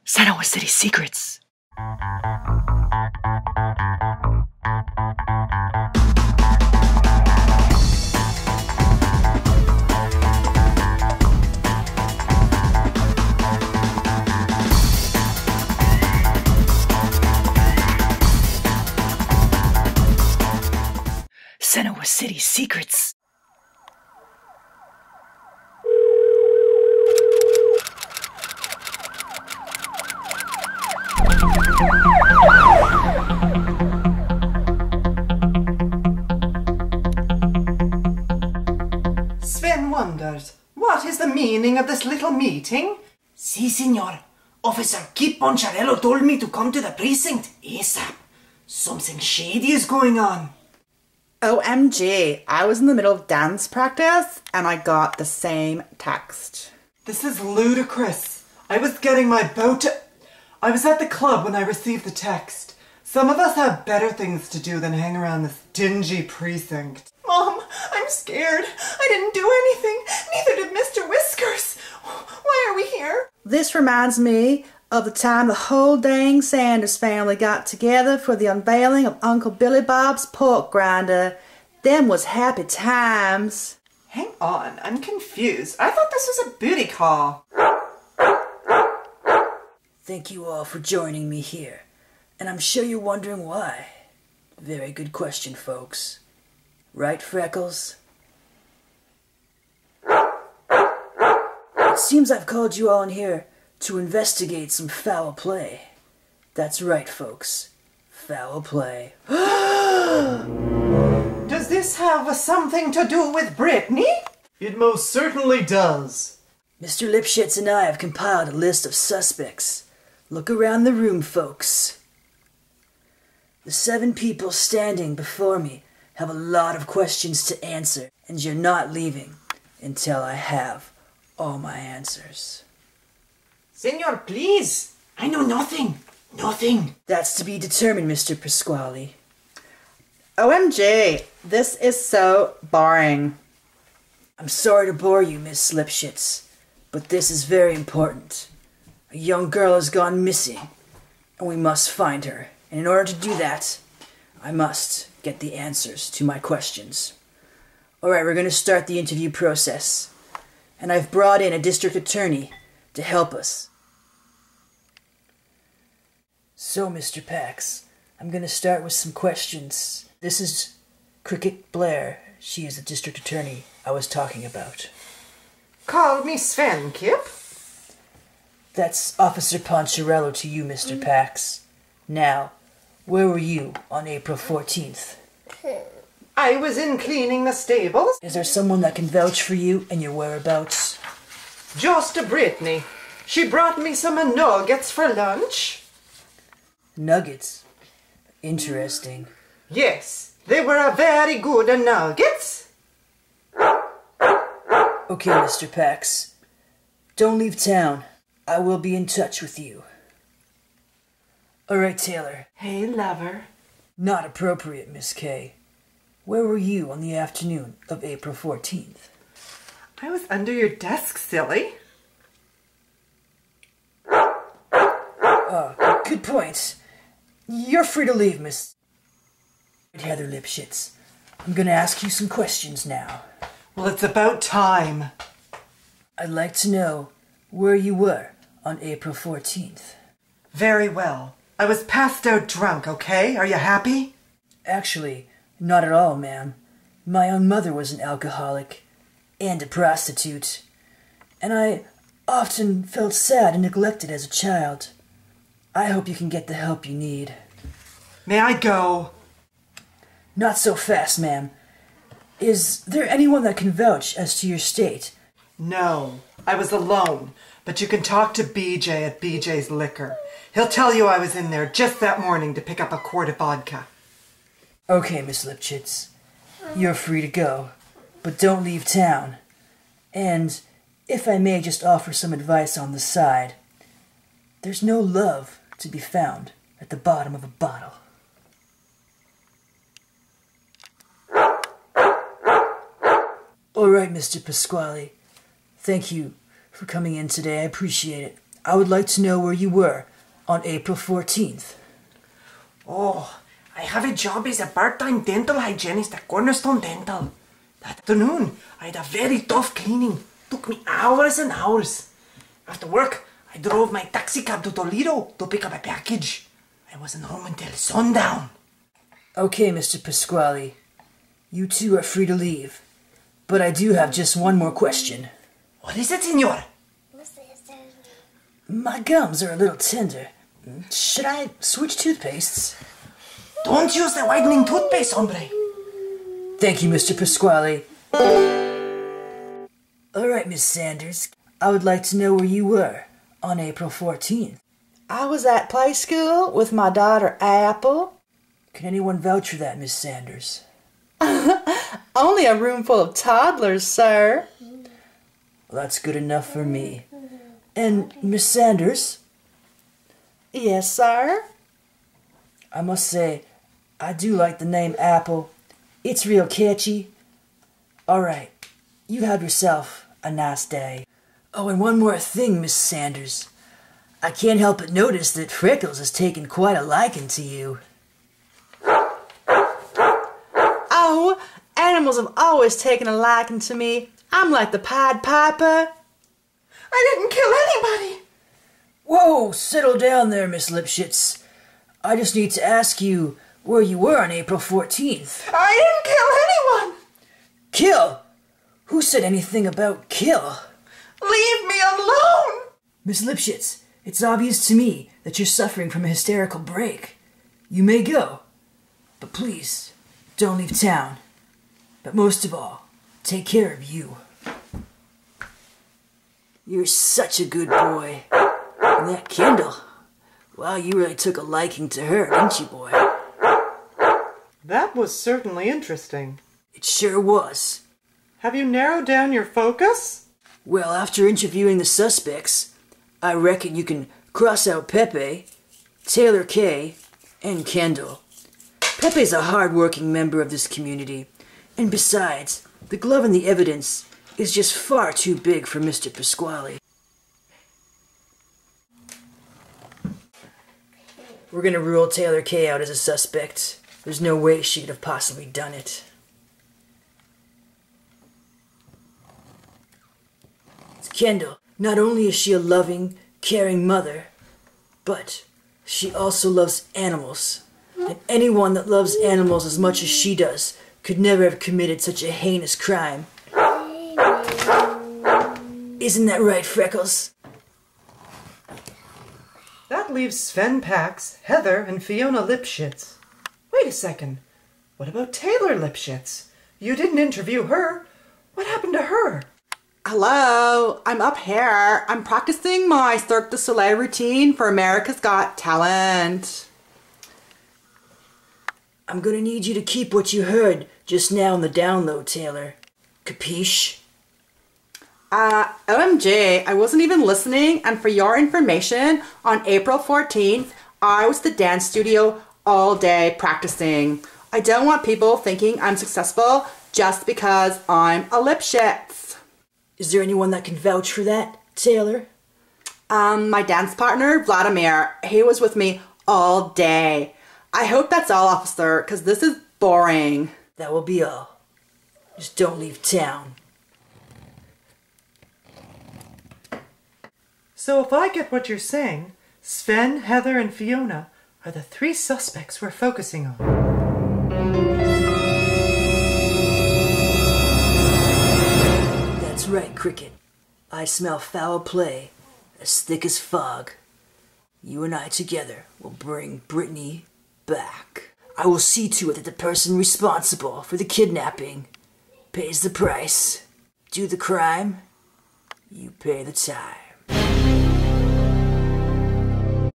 Senoa City Secrets. Senoa City Secrets. Sven wonders, what is the meaning of this little meeting? Si, senor. Officer Kip Poncharello told me to come to the precinct ASAP. Something shady is going on. OMG, I was in the middle of dance practice and I got the same text. This is ludicrous. I was getting my boat. I was at the club when I received the text. Some of us have better things to do than hang around this dingy precinct. Mom, I'm scared. I didn't do anything. Neither did Mr. Whiskers. Why are we here? This reminds me of the time the whole dang Sanders family got together for the unveiling of Uncle Billy Bob's pork grinder. Them was happy times. Hang on, I'm confused. I thought this was a booty call. Thank you all for joining me here, and I'm sure you're wondering why. Very good question, folks. Right, Freckles? It seems I've called you all in here to investigate some foul play. That's right, folks. Foul play. Does this have something to do with Britney? It most certainly does. Mr. Lipshitz and I have compiled a list of suspects. Look around the room, folks. The 7 people standing before me have a lot of questions to answer, and you're not leaving until I have all my answers. Senor, please. I know nothing. Nothing. That's to be determined, Mr. Pasquale. OMG, this is so boring. I'm sorry to bore you, Miss Lipshitz, but this is very important. A young girl has gone missing, and we must find her. And in order to do that, I must get the answers to my questions. Alright, we're going to start the interview process. And I've brought in a district attorney to help us. So, Mr. Pax, I'm going to start with some questions. This is Cricket Blair. She is the district attorney I was talking about. Call me Sven, Kip. That's Officer Poncharello to you, Mr. Pax. Now, where were you on April 14th? I was in cleaning the stables. Is there someone that can vouch for you and your whereabouts? Just Britney. She brought me some nuggets for lunch. Nuggets? Interesting. Yes, they were a very good nuggets. Okay, Mr. Pax. Don't leave town. I will be in touch with you. Alright, Taylor. Hey, lover. Not appropriate, Miss K. Where were you on the afternoon of April 14th? I was under your desk, silly. Good point. You're free to leave, Miss Heather Lipshitz. I'm gonna ask you some questions now. Well, it's about time. I'd like to know where you were on April 14th. Very well. I was passed out drunk, okay? Are you happy? Actually, not at all, ma'am. My own mother was an alcoholic and a prostitute, and I often felt sad and neglected as a child. I hope you can get the help you need. May I go? Not so fast, ma'am. Is there anyone that can vouch as to your state? No, I was alone, but you can talk to BJ at BJ's Liquor. He'll tell you I was in there just that morning to pick up a quart of vodka. Okay, Miss Lipshitz. You're free to go, but don't leave town. And, if I may just offer some advice on the side, there's no love to be found at the bottom of a bottle. All right, Mr. Pasquale. Thank you for coming in today. I appreciate it. I would like to know where you were on April 14th. Oh, I have a job as a part-time dental hygienist at Cornerstone Dental. That afternoon, I had a very tough cleaning. Took me hours and hours. After work, I drove my taxi cab to Toledo to pick up a package. I wasn't home until sundown. Okay, Mr. Pasquale. You two are free to leave. But I do have just one more question. What is it, senor? My gums are a little tender. Should I switch toothpastes? Don't use the whitening toothpaste, hombre. Thank you, Mr. Pasquale. All right, Miss Sanders. I would like to know where you were on April 14th. I was at play school with my daughter Apple. Can anyone vouch for that, Miss Sanders? Only a room full of toddlers, sir. Well, that's good enough for me. And, Miss Sanders? Yes, sir? I must say, I do like the name Apple. It's real catchy. All right, you have yourself a nice day. Oh, and one more thing, Miss Sanders. I can't help but notice that Freckles has taken quite a liking to you. Oh, animals have always taken a liking to me. I'm like the Pied Piper. I didn't kill anybody. Whoa, settle down there, Miss Lipshitz. I just need to ask you where you were on April 14th. I didn't kill anyone. Kill? Who said anything about kill? Leave me alone. Miss Lipshitz, it's obvious to me that you're suffering from a hysterical break. You may go, but please, don't leave town. But most of all, take care of you. You're such a good boy. And that Kendal, well, you really took a liking to her, didn't you, boy? That was certainly interesting. It sure was. Have you narrowed down your focus? Well, after interviewing the suspects, I reckon you can cross out Pepe, Taylor Kay, and Kendal. Pepe's a hard-working member of this community, and besides, the glove and the evidence is just far too big for Mr. Pasquale. We're gonna rule Taylor Kay out as a suspect. There's no way she could have possibly done it. It's Kendal. Not only is she a loving, caring mother, but she also loves animals. And anyone that loves animals as much as she does could never have committed such a heinous crime. Isn't that right, Freckles? That leaves Sven Pax, Heather, and Fiona Lipshitz. Wait a second. What about Taylor Lipshitz? You didn't interview her. What happened to her? Hello, I'm up here. I'm practicing my Cirque du Soleil routine for America's Got Talent. I'm gonna need you to keep what you heard just now on the download, Taylor. Capiche? OMG, I wasn't even listening, and for your information, on April 14th, I was at the dance studio all day practicing. I don't want people thinking I'm successful just because I'm a Lipshitz. Is there anyone that can vouch for that, Taylor? My dance partner, Vladimir, he was with me all day. I hope that's all, officer, because this is boring. That will be all. Just don't leave town. So if I get what you're saying, Sven, Heather, and Fiona are the three suspects we're focusing on. That's right, Cricket. I smell foul play, as thick as fog. You and I together will bring Britney back. I will see to it that the person responsible for the kidnapping pays the price. Do the crime, you pay the time.